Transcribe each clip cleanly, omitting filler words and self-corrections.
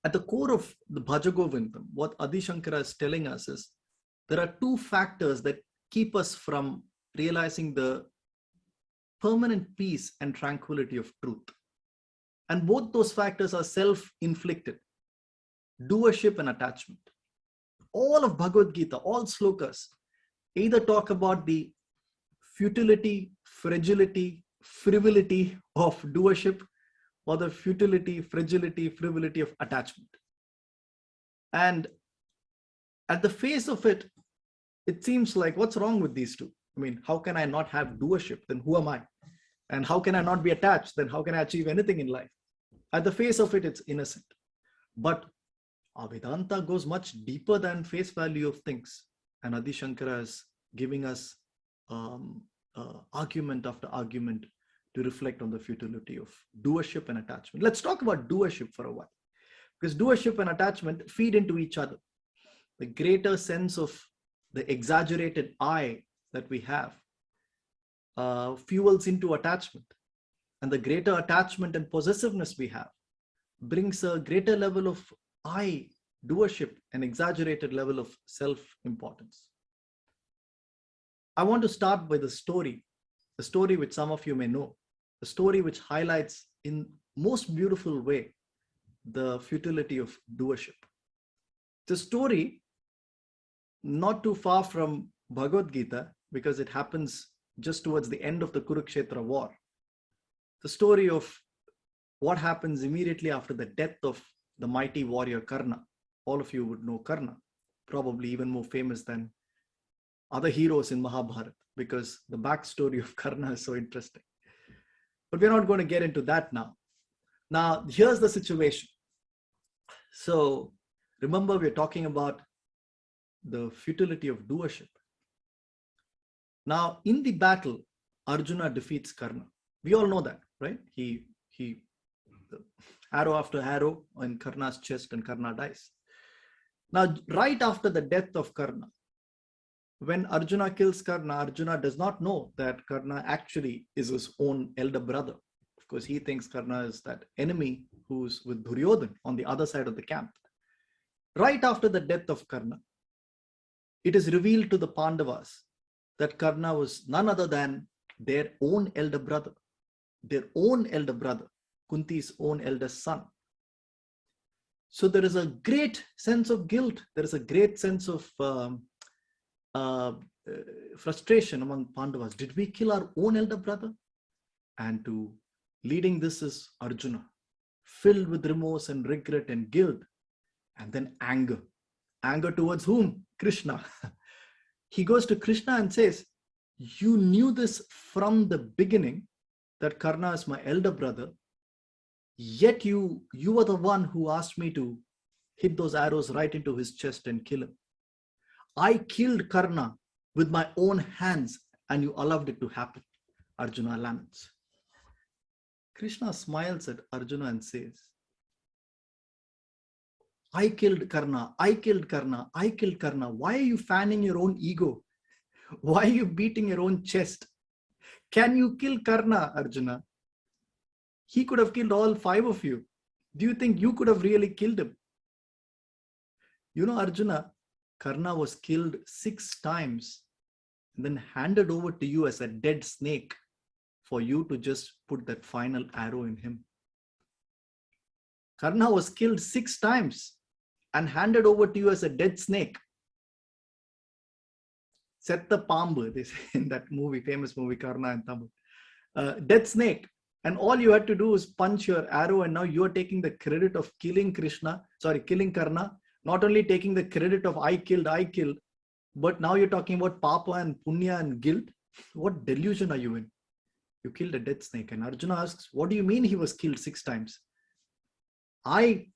At the core of the Bhajagovindam, what Adi Shankara is telling us is there are two factors that keep us from realizing the permanent peace and tranquility of truth. And both those factors are self-inflicted: doership and attachment. All of Bhagavad Gita, all slokas, either talk about the futility, fragility, frivolity of doership, or the futility, fragility, frivolity of attachment. And at the face of it, it seems like, what's wrong with these two? I mean, how can I not have doership? Then who am I? And how can I not be attached? Then how can I achieve anything in life? At the face of it, it's innocent. But our Vedanta goes much deeper than face value of things. And Adi Shankara is giving us argument after argument to reflect on the futility of doership and attachment. Let's talk about doership for a while, because doership and attachment feed into each other. The greater sense of the exaggerated I that we have fuels into attachment, and the greater attachment and possessiveness we have brings a greater level of I, doership, and exaggerated level of self-importance. I want to start with a story which some of you may know, a story which highlights in most beautiful way the futility of doership. The story not too far from Bhagavad Gita, because it happens just towards the end of the Kurukshetra war. The story of what happens immediately after the death of the mighty warrior Karna. All of you would know Karna, probably even more famous than other heroes in Mahabharata, because the backstory of Karna is so interesting. But we're not going to get into that now. Now, here's the situation. So remember, we're talking about the futility of doership. Now, in the battle, Arjuna defeats Karna. We all know that, right? He arrow after arrow in Karna's chest, and Karna dies. Now, right after the death of Karna, when Arjuna kills Karna, Arjuna does not know that Karna actually is his own elder brother. Of course, he thinks Karna is that enemy who's with Duryodhan on the other side of the camp. Right after the death of Karna, it is revealed to the Pandavas that Karna was none other than their own elder brother, Kunti's own eldest son. So there is a great sense of guilt. There is a great sense of frustration among Pandavas. Did we kill our own elder brother? And leading this is Arjuna, filled with remorse and regret and guilt, and then anger. Anger towards whom? Krishna. He goes to Krishna and says, you knew this from the beginning, that Karna is my elder brother, yet you were the one who asked me to hit those arrows right into his chest and kill him. I killed Karna with my own hands, and you allowed it to happen. Arjuna laments. Krishna smiles at Arjuna and says, I killed Karna, I killed Karna, I killed Karna. Why are you fanning your own ego? Why are you beating your own chest? Can you kill Karna, Arjuna? He could have killed all 5 of you. Do you think you could have really killed him? You know, Arjuna, Karna was killed 6 times and then handed over to you as a dead snake for you to just put that final arrow in him. Karna was killed 6 times and handed over to you as a dead snake. Set the Pambu, they say in that movie, famous movie, Karna and Tamil. Dead snake. And all you had to do is punch your arrow, and now you're taking the credit of killing Karna, not only taking the credit of I killed, but now you're talking about Papa and Punya and guilt. What delusion are you in? You killed a dead snake. And Arjuna asks, what do you mean he was killed 6 times? I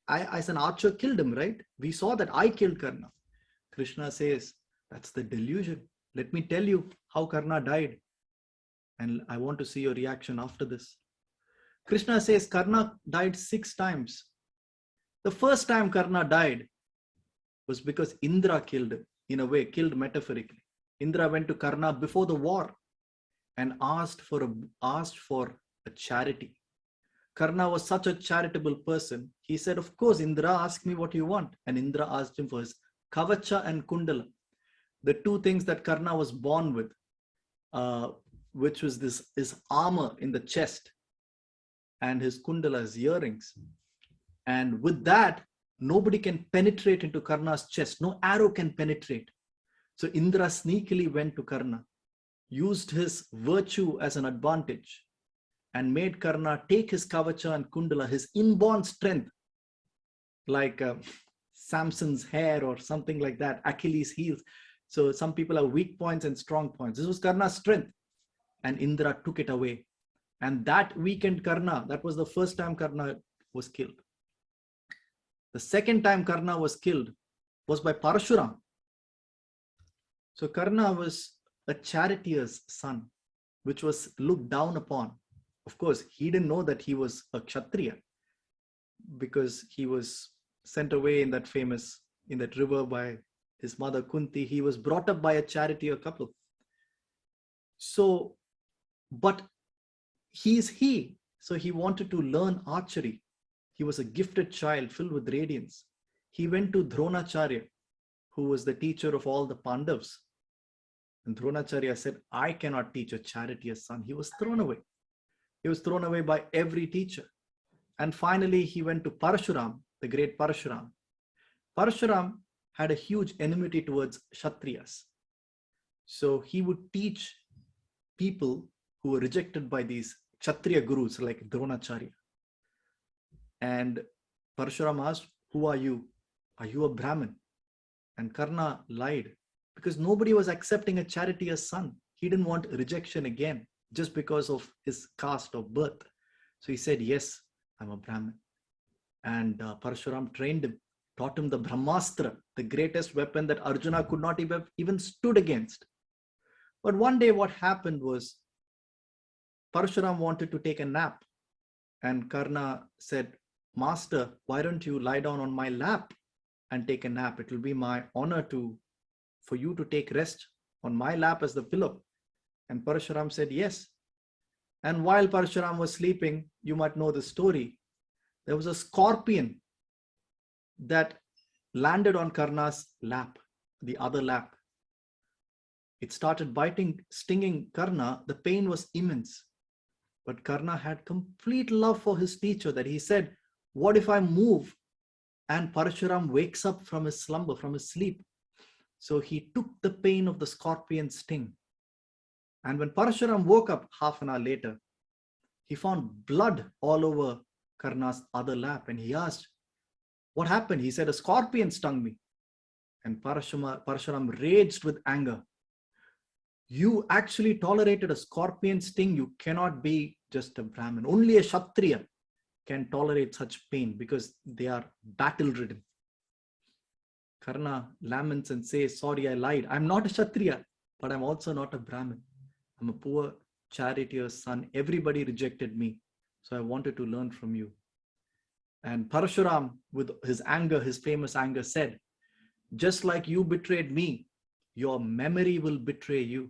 as an archer killed him, right? We saw that I killed Karna. Krishna says, that's the delusion. Let me tell you how Karna died. And I want to see your reaction after this. Krishna says Karna died 6 times. The first time Karna died was because Indra killed him, in a way, killed metaphorically. Indra went to Karna before the war and asked for a charity. Karna was such a charitable person. He said, of course, Indra, ask me what you want. And Indra asked him for his kavacha and kundala, the two things that Karna was born with, which was this armor in the chest and his kundala, his earrings. And with that, nobody can penetrate into Karna's chest. No arrow can penetrate. So Indra sneakily went to Karna, used his virtue as an advantage, and made Karna take his kavacha and kundala, his inborn strength, like Samson's hair or something like that, Achilles' heels. So some people have weak points and strong points. This was Karna's strength. And Indra took it away. And that weakened Karna. That was the first time Karna was killed. The second time Karna was killed was by Parashuram. So Karna was a charioteer's son, which was looked down upon. Of course, he didn't know that he was a Kshatriya because he was sent away in that river by his mother Kunti. He was brought up by a charioteer couple. So, but he is he. So he wanted to learn archery. He was a gifted child filled with radiance. He went to Dronacharya, who was the teacher of all the Pandavas. And Dronacharya said, I cannot teach a charioteer's son. He was thrown away. He was thrown away by every teacher. And finally, he went to Parashuram, the great Parashuram. Parashuram had a huge enmity towards Kshatriyas. So he would teach people who were rejected by these Kshatriya gurus like Dronacharya. And Parashuram asked, who are you? Are you a Brahmin? And Karna lied because nobody was accepting a charioteer's son. He didn't want rejection again just because of his caste of birth. So he said, yes, I'm a Brahmin. And Parashuram trained him, taught him the Brahmastra, the greatest weapon that Arjuna could not even stood against. But one day what happened was Parashuram wanted to take a nap. And Karna said, Master, why don't you lie down on my lap and take a nap? It will be my honor for you to take rest on my lap as the pillow. And Parashuram said, yes. And while Parashuram was sleeping, you might know the story. There was a scorpion that landed on Karna's lap, the other lap. It started biting, stinging Karna. The pain was immense. But Karna had complete love for his teacher that he said, what if I move and Parashuram wakes up from his slumber, from his sleep? So he took the pain of the scorpion sting. And when Parashuram woke up half an hour later, he found blood all over Karna's other lap. And he asked, what happened? He said, a scorpion stung me. And Parashuram raged with anger. You actually tolerated a scorpion sting. You cannot be just a Brahmin. Only a Kshatriya can tolerate such pain because they are battle-ridden. Karna laments and says, sorry, I lied. I'm not a Kshatriya, but I'm also not a Brahmin. I'm a poor charioteer's son. Everybody rejected me. So I wanted to learn from you. And Parashuram, with his anger, his famous anger, said, just like you betrayed me, your memory will betray you.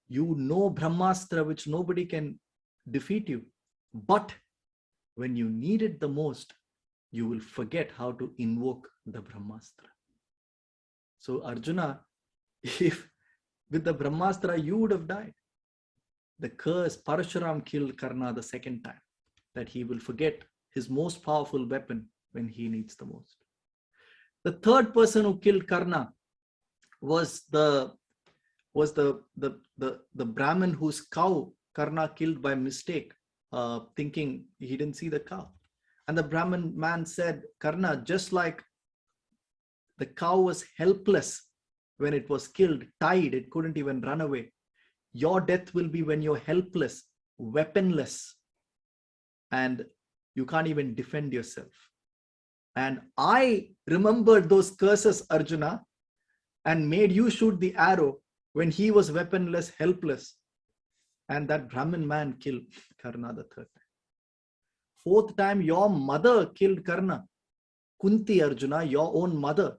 You know Brahmastra, which nobody can defeat you. But when you need it the most, you will forget how to invoke the Brahmastra. So Arjuna, if with the Brahmastra, you would have died. The curse, Parashuram killed Karna the second time, that he will forget his most powerful weapon when he needs the most. The third person who killed Karna was the Brahmin whose cow Karna killed by mistake, thinking he didn't see the cow. And the Brahmin man said, Karna, just like the cow was helpless when it was killed, tied, it couldn't even run away. Your death will be when you're helpless, weaponless, and you can't even defend yourself. And I remembered those curses, Arjuna, and made you shoot the arrow when he was weaponless, helpless. And that Brahmin man killed Karna the third time. Fourth time, your mother killed Karna. Kunti, Arjuna, your own mother.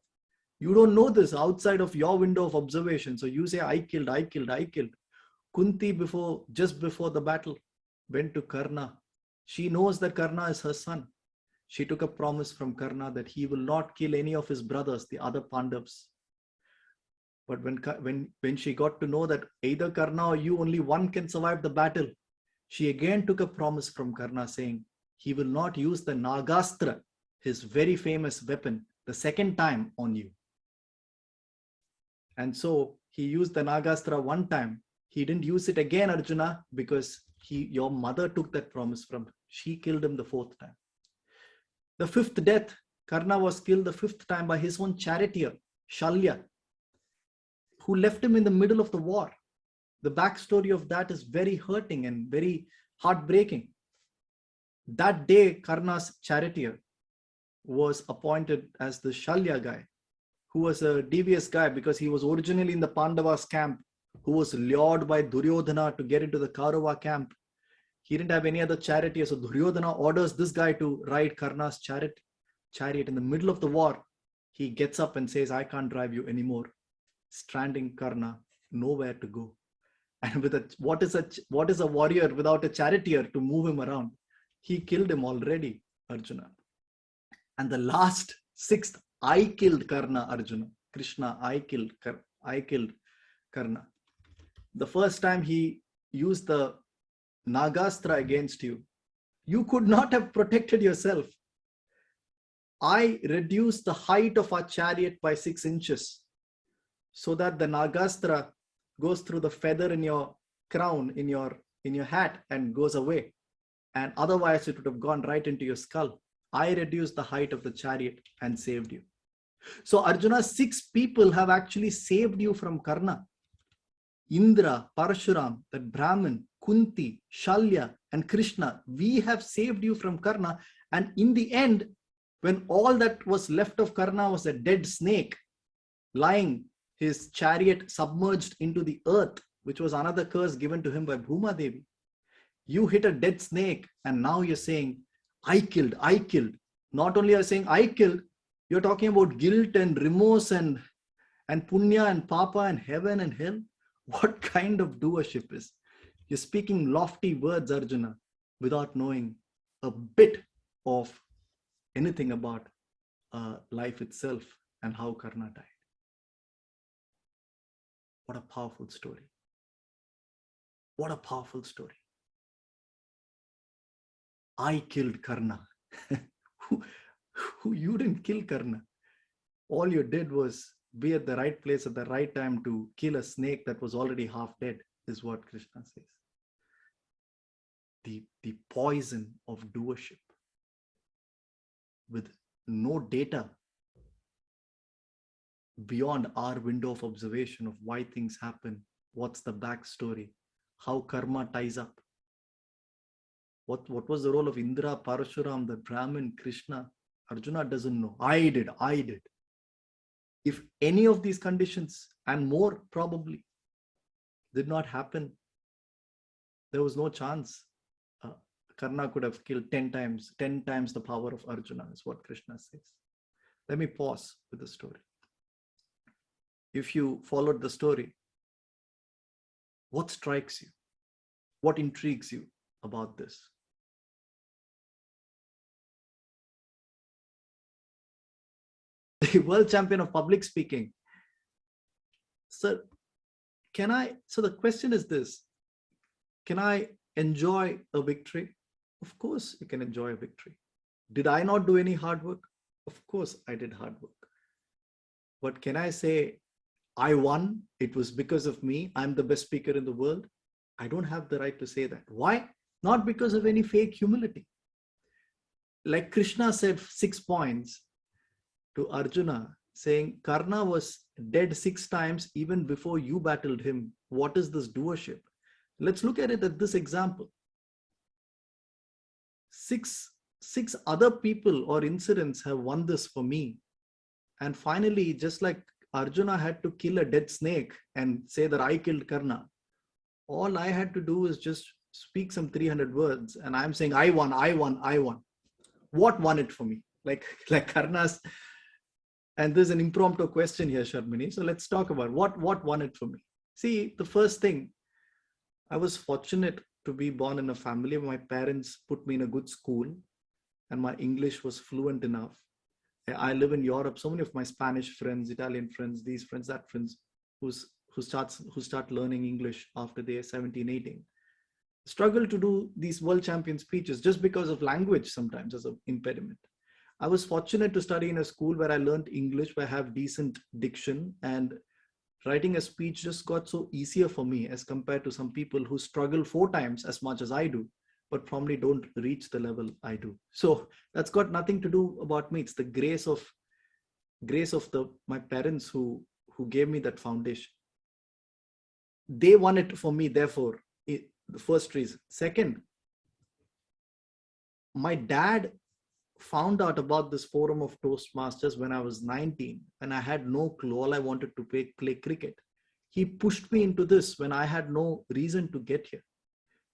You don't know this outside of your window of observation. So you say, I killed, I killed, I killed. Kunti, just before the battle, went to Karna She knows that Karna is her son. She took a promise from Karna that he will not kill any of his brothers, the other Pandavas. But when she got to know that either Karna or you, only one can survive the battle, she again took a promise from Karna saying he will not use the Nagastra, his very famous weapon, the second time on you. And so he used the Nagastra one time. He didn't use it again, Arjuna, because your mother took that promise from him. She killed him the fourth time. The fifth death, Karna was killed the fifth time by his own charioteer, Shalya, who left him in the middle of the war. The backstory of that is very hurting and very heartbreaking. That day, Karna's charioteer was appointed as the Shalya guy, who was a devious guy because he was originally in the Pandavas camp, who was lured by Duryodhana to get into the Kaurava camp. He didn't have any other charioteer, so Duryodhana orders this guy to ride Karna's chariot. In the middle of the war, he gets up and says, I can't drive you anymore, stranding Karna, nowhere to go. And with what is a warrior without a charioteer to move him around? He killed him already, Arjuna. And the last, sixth, I killed Karna, Arjuna. Krishna, I killed Karna. The first time he used the Nagastra against you, you could not have protected yourself. I reduced the height of our chariot by 6 inches so that the Nagastra goes through the feather in your crown, in your hat, and goes away. And otherwise it would have gone right into your skull. I reduced the height of the chariot and saved you. So Arjuna, 6 people have actually saved you from Karna. Indra, Parashuram, that Brahmin, Kunti, Shalya, and Krishna. We have saved you from Karna. And in the end, when all that was left of Karna was a dead snake lying, his chariot submerged into the earth, which was another curse given to him by Bhuma Devi. You hit a dead snake and now you're saying, I killed. Not only are you saying I killed, you're talking about guilt and remorse and punya and papa and heaven and hell. What kind of doership is? You're speaking lofty words, Arjuna, without knowing a bit of anything about life itself and how Karna died. What a powerful story. What a powerful story. I killed Karna. You didn't kill Karna. All you did was be at the right place at the right time to kill a snake that was already half dead, is what Krishna says. The poison of doership with no data beyond our window of observation of why things happen, what's the backstory, how karma ties up. What was the role of Indra, Parashuram, the Brahmin, Krishna? Arjuna doesn't know. I did. If any of these conditions and more probably did not happen, there was no chance. Karna could have killed 10 times the power of Arjuna, is what Krishna says. Let me pause with the story. If you followed the story, what strikes you? What intrigues you about this? The world champion of public speaking. So the question is this: can I enjoy a victory? Of course you can enjoy a victory. Did I not do any hard work? Of course I did hard work. But can I say I won? It was because of me. I'm the best speaker in the world. I don't have the right to say that. Why? Not because of any fake humility. Like Krishna said 6 points to Arjuna, saying Karna was dead 6 times even before you battled him. What is this doership? Let's look at it at this example. 6 other people or incidents have won this for me. And finally, just like Arjuna had to kill a dead snake and say that I killed Karna, all I had to do is just speak some 300 words and I'm saying I won. What won it for me? Like Karna's. And there's an impromptu question here, Sharmini. So let's talk about what won it for me. See, the first thing, I was fortunate to be born in a family where my parents put me in a good school and my English was fluent enough. I live in Europe. So many of my Spanish friends, Italian friends, these friends, that friends, who start learning English after they're 17, 18, struggle to do these world champion speeches just because of language sometimes as an impediment. I was fortunate to study in a school where I learned English, where I have decent diction, and writing a speech just got so easier for me as compared to some people who struggle 4 times as much as I do, but probably don't reach the level I do. So that's got nothing to do about me. It's the grace of my parents who gave me that foundation. They won it for me, therefore, the first reason. Second, my dad found out about this forum of Toastmasters when I was 19, and I had no clue. All I wanted to play cricket. He pushed me into this when I had no reason to get here.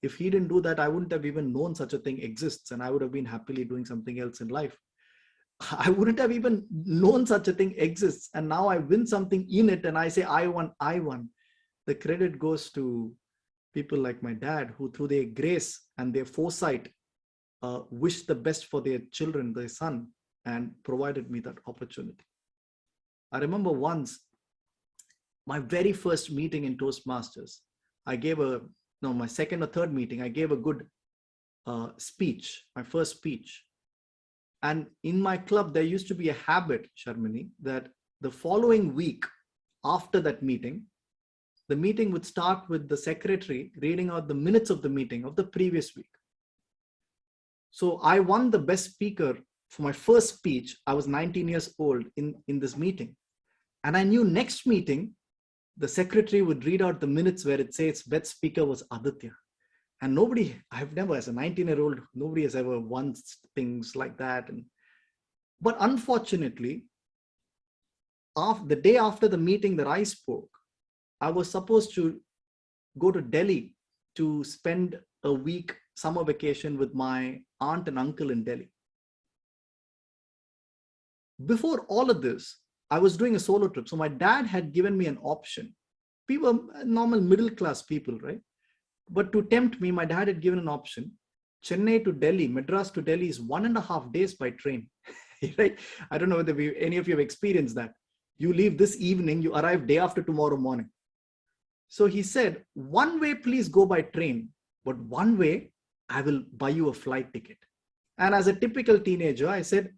If he didn't do that, I wouldn't have even known such a thing exists, and I would have been happily doing something else in life. I wouldn't have even known such a thing exists, and now I win something in it, and I say, I won. The credit goes to people like my dad, who through their grace and their foresight wished the best for their children, their son, and provided me that opportunity. I remember once, my very first meeting in Toastmasters, my second or third meeting, I gave a good speech, my first speech. And in my club, there used to be a habit, Sharmini, that the following week after that meeting, the meeting would start with the secretary reading out the minutes of the meeting of the previous week. So I won the best speaker for my first speech. I was 19 years old in this meeting. And I knew next meeting, the secretary would read out the minutes where it says best speaker was Aditya. And I've never, as a 19-year-old, nobody has ever won things like that. But unfortunately, the day after the meeting that I spoke, I was supposed to go to Delhi to spend a week summer vacation with my aunt and uncle in Delhi. Before all of this, I was doing a solo trip. So my dad had given me an option. People, normal middle-class people, right? But to tempt me, my dad had given an option. Chennai to Delhi, Madras to Delhi is 1.5 days by train, right? I don't know whether any of you have experienced that. You leave this evening, you arrive day after tomorrow morning. So he said, one way, please go by train, but one way, I will buy you a flight ticket. And as a typical teenager, I said,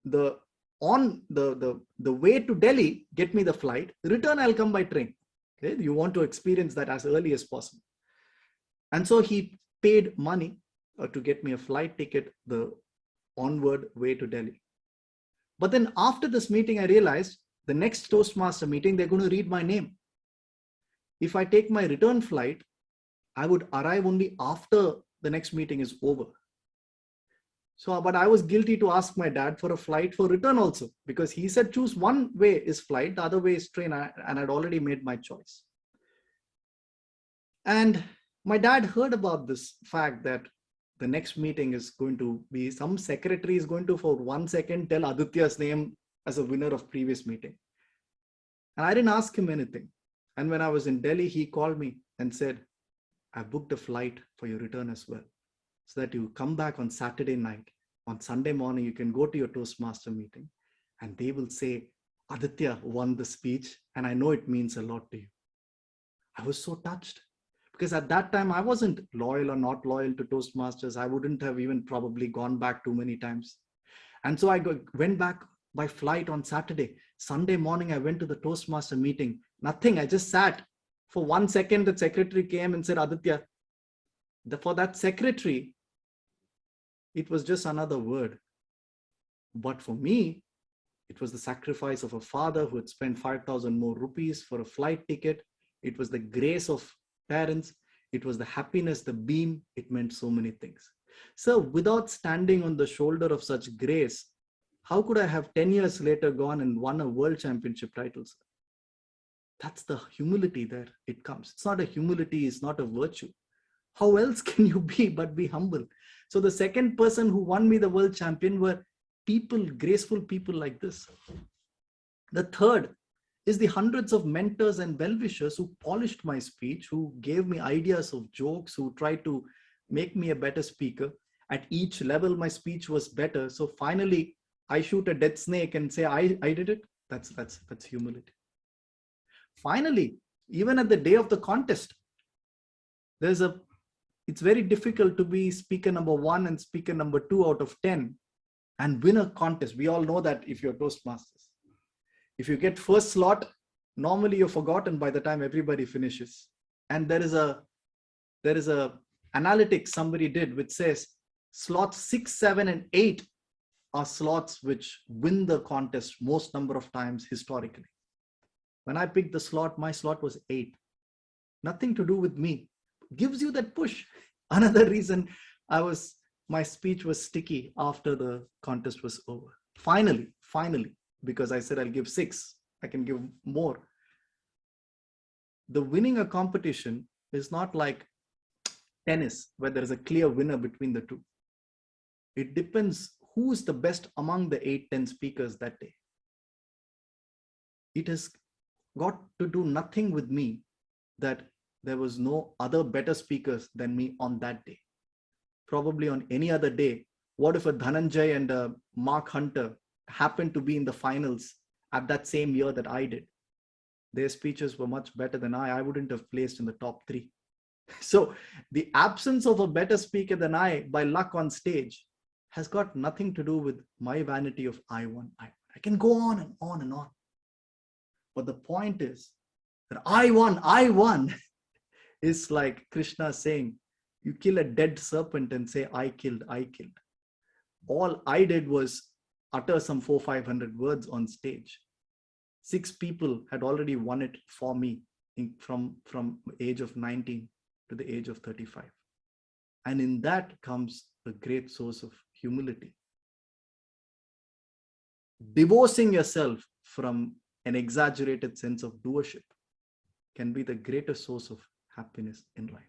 the way to Delhi, get me the flight. Return, I'll come by train. Okay? You want to experience that as early as possible. And so he paid money to get me a flight ticket, the onward way to Delhi. But then after this meeting, I realized the next Toastmaster meeting, they're going to read my name. If I take my return flight, I would arrive only after the next meeting is over. So, but I was guilty to ask my dad for a flight for return also, because he said choose one way is flight, the other way is train, and I'd already made my choice. And my dad heard about this fact that the next meeting is going to be, some secretary is going to for 1 second tell Aditya's name as a winner of previous meeting. And I didn't ask him anything. And when I was in Delhi, he called me and said, I booked a flight for your return as well, so that you come back on Saturday night. On Sunday morning, you can go to your Toastmaster meeting and they will say, Aditya won the speech, and I know it means a lot to you. I was so touched, because at that time, I wasn't loyal or not loyal to Toastmasters. I wouldn't have even probably gone back too many times. And so I went back by flight on Saturday. Sunday morning, I went to the Toastmaster meeting. Nothing, I just sat. For 1 second, the secretary came and said, Aditya. For that secretary, it was just another word. But for me, it was the sacrifice of a father who had spent 5,000 more rupees for a flight ticket. It was the grace of parents. It was the happiness, the beam. It meant so many things. So without standing on the shoulder of such grace, how could I have 10 years later gone and won a world championship title? That's the humility there it comes. It's not a humility, it's not a virtue. How else can you be but be humble? So the second person who won me the world champion were people, graceful people like this. The third is the hundreds of mentors and well-wishers who polished my speech, who gave me ideas of jokes, who tried to make me a better speaker. At each level, my speech was better. So finally, I shoot a dead snake and say, I did it. That's humility. Finally, even at the day of the contest, it's very difficult to be speaker number 1 and speaker number 2 out of 10 and win a contest. We all know that if you're Toastmasters. If you get first slot, normally you're forgotten by the time everybody finishes. And there is a analytics somebody did which says slots 6, 7, and 8 are slots which win the contest most number of times historically. When I picked the slot, my slot was 8. Nothing to do with me. Gives you that push. Another reason my speech was sticky after the contest was over. Finally, because I said I'll give 6, I can give more. The winning a competition is not like tennis, where there is a clear winner between the two. It depends who is the best among the 8, 10 speakers that day. It has got to do nothing with me that there was no other better speakers than me on that day. Probably on any other day, what if a Dhananjay and a Mark Hunter happened to be in the finals at that same year that I did? Their speeches were much better than I wouldn't have placed in the top 3. So the absence of a better speaker than I by luck on stage has got nothing to do with my vanity of I won. I can go on and on and on. But the point is that I won is like Krishna saying, you kill a dead serpent and say, I killed. All I did was utter some 400-500 words on stage. 6 people had already won it for me from age of 19 to the age of 35. And in that comes a great source of humility. Divorcing yourself from an exaggerated sense of doership can be the greatest source of happiness in life.